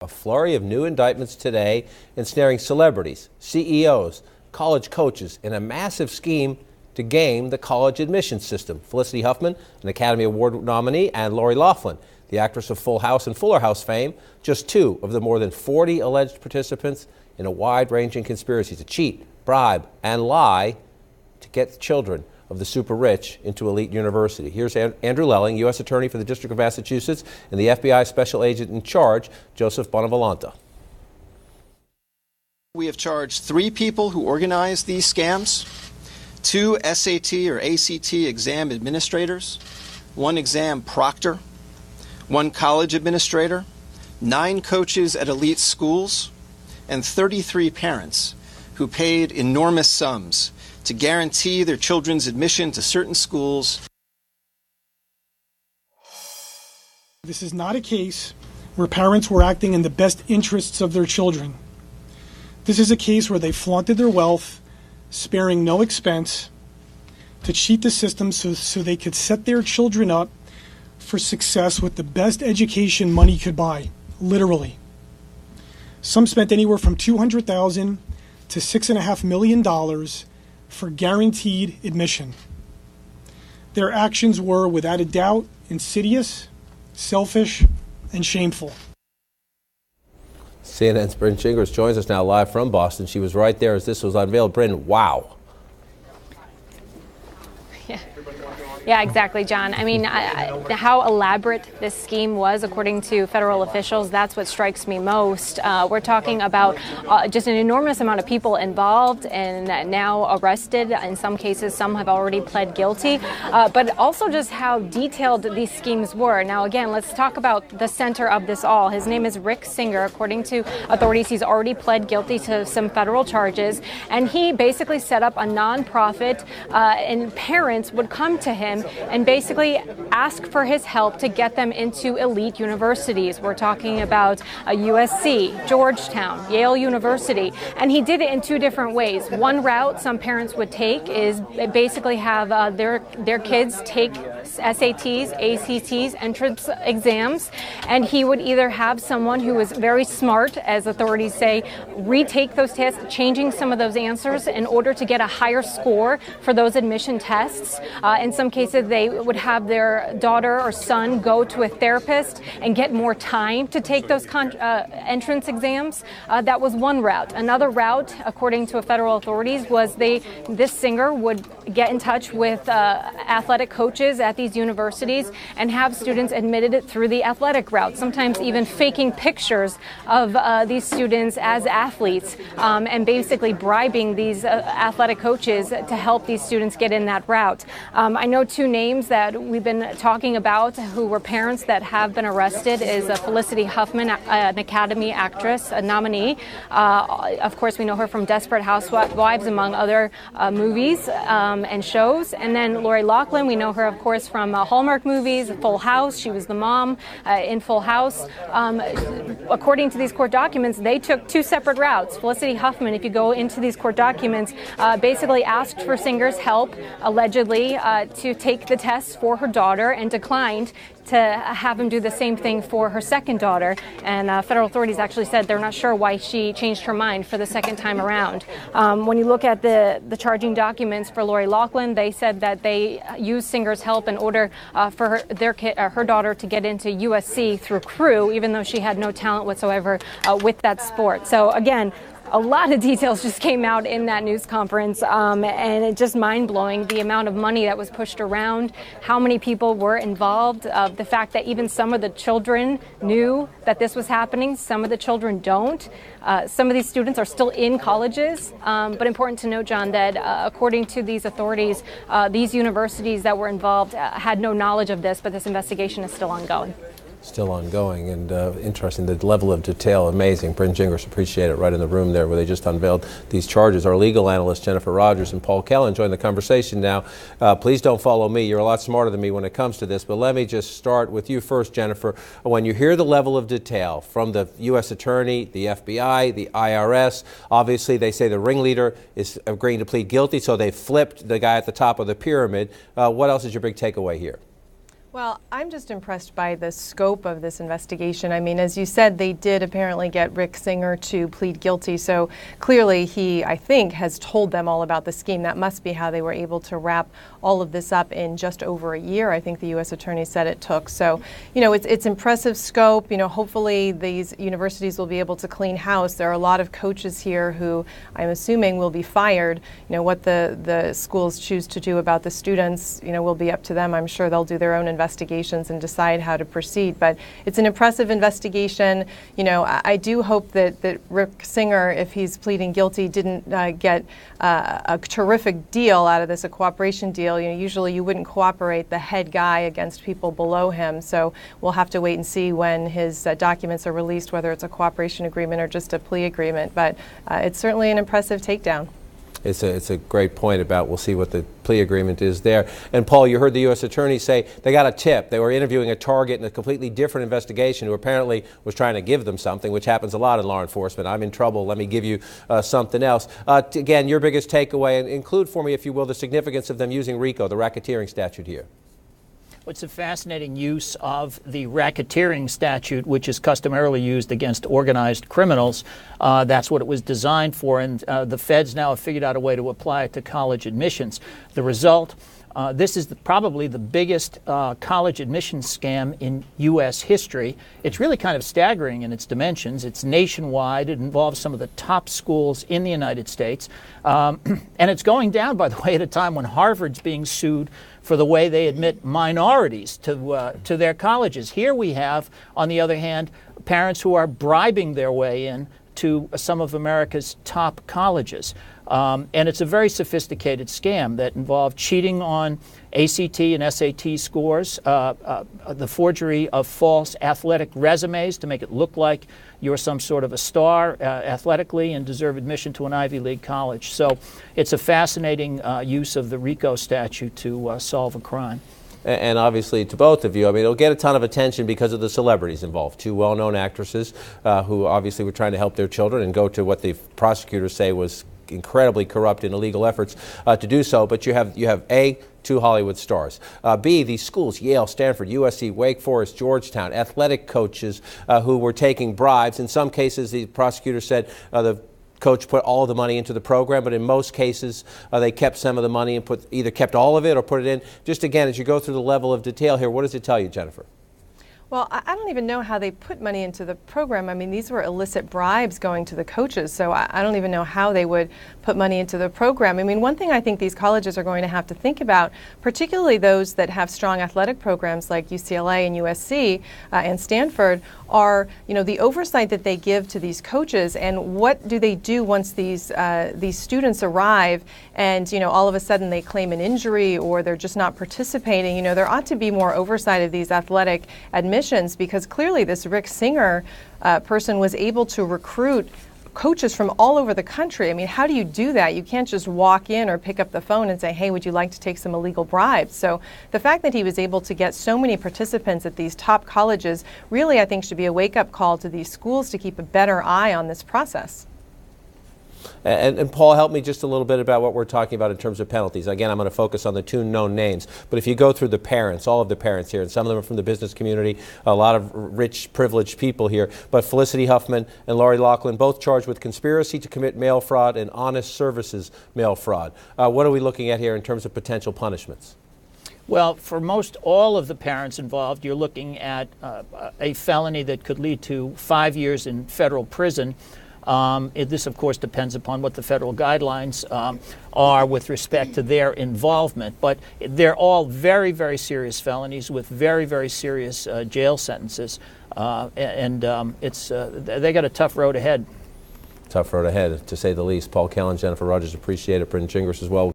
A flurry of new indictments today ensnaring celebrities, CEOs, college coaches in a massive scheme to game the college admissions system. Felicity Huffman, an Academy Award nominee, and Lori Loughlin, the actress of Full House and Fuller House fame, just two of the more than 40 alleged participants in a wide-ranging conspiracy to cheat, bribe, and lie to get children of the super rich into elite university. Here's Andrew Lelling, U.S. Attorney for the District of Massachusetts, and the FBI Special Agent in charge, Joseph Bonavolonta. We have charged 3 people who organized these scams, 2 SAT or ACT exam administrators, 1 exam proctor, 1 college administrator, 9 coaches at elite schools, and 33 parents who paid enormous sums to guarantee their children's admission to certain schools. This is not a case where parents were acting in the best interests of their children. This is a case where they flaunted their wealth, sparing no expense, to cheat the system so they could set their children up for success with the best education money could buy, literally. Some spent anywhere from $200,000 to $6.5 million for guaranteed admission. Their actions were, without a doubt, insidious, selfish, and shameful. CNN's Bryn Chingers joins us now live from Boston. She was right there as this was unveiled. Bryn, wow. Yeah, exactly, John. I mean, how elaborate this scheme was, according to federal officials, that's what strikes me most. We're talking about just an enormous amount of people involved and now arrested. In some cases, some have already pled guilty, but also just how detailed these schemes were. Now, again, let's talk about the center of this all. His name is Rick Singer. According to authorities, he's already pled guilty to some federal charges, and he basically set up a nonprofit, and parents would come to him and basically ask for his help to get them into elite universities. We're talking about USC, Georgetown, Yale University, and he did it in 2 different ways. One route some parents would take is basically have their kids take SATs, ACTs, entrance exams, and he would either have someone who was very smart, as authorities say, retake those tests, changing some of those answers in order to get a higher score for those admission tests. In some cases, they would have their daughter or son go to a therapist and get more time to take those entrance exams. That was one route. Another route, according to federal authorities, was this singer would get in touch with athletic coaches at these universities and have students admitted through the athletic route, sometimes even faking pictures of these students as athletes, and basically bribing these athletic coaches to help these students get in that route. I know 2 names that we've been talking about who were parents that have been arrested is Felicity Huffman, an Academy actress, a nominee. Of course, we know her from Desperate Housewives, among other movies and shows. And then Lori Loughlin, we know her, of course, from Hallmark movies, Full House. She was the mom in Full House. According to these court documents, they took 2 separate routes. Felicity Huffman, if you go into these court documents, basically asked for Singer's help, allegedly, to take the tests for her daughter and declined to have him do the same thing for her second daughter. And federal authorities actually said they're not sure why she changed her mind for the second time around. When you look at the charging documents for Lori Loughlin, they said that they used Singer's help in order for her daughter to get into USC through Crew, even though she had no talent whatsoever with that sport. So again, a lot of details just came out in that news conference, and it's just mind-blowing, the amount of money that was pushed around, how many people were involved, the fact that even some of the children knew that this was happening, some of the children don't. Some of these students are still in colleges, but important to note, John, that according to these authorities, these universities that were involved had no knowledge of this, but this investigation is still ongoing. Still ongoing, and interesting, the level of detail, amazing. Bryn Chingers, appreciate it, right in the room there where they just unveiled these charges. Our legal analysts, Jennifer Rogers and Paul Kellen, join the conversation now. Please don't follow me. You're a lot smarter than me when it comes to this, but let me just start with you first, Jennifer. When you hear the level of detail from the U.S. Attorney, the FBI, the IRS, obviously they say the ringleader is agreeing to plead guilty, so they flipped the guy at the top of the pyramid. What else is your big takeaway here? Well, I'm just impressed by the scope of this investigation. I mean, as you said, they did apparently get Rick Singer to plead guilty. So clearly he, I think, has told them all about the scheme. That must be how they were able to wrap all of this up in just over a year, I think the U.S. Attorney said it took. So, you know, it's impressive scope. You know, hopefully these universities will be able to clean house. There are a lot of coaches here who I'm assuming will be fired. You know, what the schools choose to do about the students, you know, will be up to them. I'm sure they'll do their own investigations and decide how to proceed. But it's an impressive investigation. You know, I do hope that Rick Singer, if he's pleading guilty, didn't get a terrific deal out of this, a cooperation deal. You know, usually you wouldn't cooperate the head guy against people below him. So we'll have to wait and see when his documents are released, whether it's a cooperation agreement or just a plea agreement. But it's certainly an impressive takedown. It's a great point about we'll see what the plea agreement is there. And Paul, you heard the U.S. Attorney say they got a tip. They were interviewing a target in a completely different investigation who apparently was trying to give them something, which happens a lot in law enforcement. I'm in trouble. Let me give you something else. Again, your biggest takeaway, and include for me, if you will, the significance of them using RICO, the racketeering statute here. It's a fascinating use of the racketeering statute, which is customarily used against organized criminals. That's what it was designed for, and the feds now have figured out a way to apply it to college admissions. The result, this is probably the biggest college admissions scam in U.S. history. It's really kind of staggering in its dimensions. It's nationwide. It involves some of the top schools in the United States. And it's going down, by the way, at a time when Harvard's being sued for the way they admit minorities to their colleges. Here we have, on the other hand, parents who are bribing their way in to some of America's top colleges. And it's a very sophisticated scam that involved cheating on ACT and SAT scores, the forgery of false athletic resumes to make it look like you're some sort of a star athletically and deserve admission to an Ivy League college. So it's a fascinating use of the RICO statute to solve a crime. And obviously to both of you, I mean, it'll get a ton of attention because of the celebrities involved. Two well-known actresses who obviously were trying to help their children and go to what the prosecutors say was incredibly corrupt and illegal efforts to do so. But you have A, two Hollywood stars. B, these schools, Yale, Stanford, USC, Wake Forest, Georgetown, athletic coaches who were taking bribes. In some cases, the prosecutor said the coach put all the money into the program, but in most cases they kept some of the money and either kept all of it or put it in. Just again, as you go through the level of detail here, what does it tell you, Jennifer? Well, I don't even know how they put money into the program. I mean, these were illicit bribes going to the coaches, so I don't even know how they would put money into the program. I mean, one thing I think these colleges are going to have to think about, particularly those that have strong athletic programs like UCLA and USC and Stanford, are, you know, the oversight that they give to these coaches, and what do they do once these students arrive and, you know, all of a sudden they claim an injury or they're just not participating. You know, there ought to be more oversight of these athletic admissions, because clearly this Rick Singer person was able to recruit coaches from all over the country. I mean, how do you do that? You can't just walk in or pick up the phone and say, hey, would you like to take some illegal bribes? So the fact that he was able to get so many participants at these top colleges really, I think, should be a wake-up call to these schools to keep a better eye on this process. And Paul, help me just a little bit about what we're talking about in terms of penalties. Again, I'm going to focus on the two known names. But if you go through the parents, all of the parents here, and some of them are from the business community, a lot of rich, privileged people here, but Felicity Huffman and Lori Loughlin both charged with conspiracy to commit mail fraud and honest services mail fraud. What are we looking at here in terms of potential punishments? Well, for most all of the parents involved, you're looking at a felony that could lead to 5 years in federal prison. This, of course, depends upon what the federal guidelines are with respect to their involvement. But they're all very, very serious felonies with very, very serious jail sentences. They got a tough road ahead. Tough road ahead, to say the least. Paul Kellen, Jennifer Rogers, appreciate it. Bryn Gingras as well.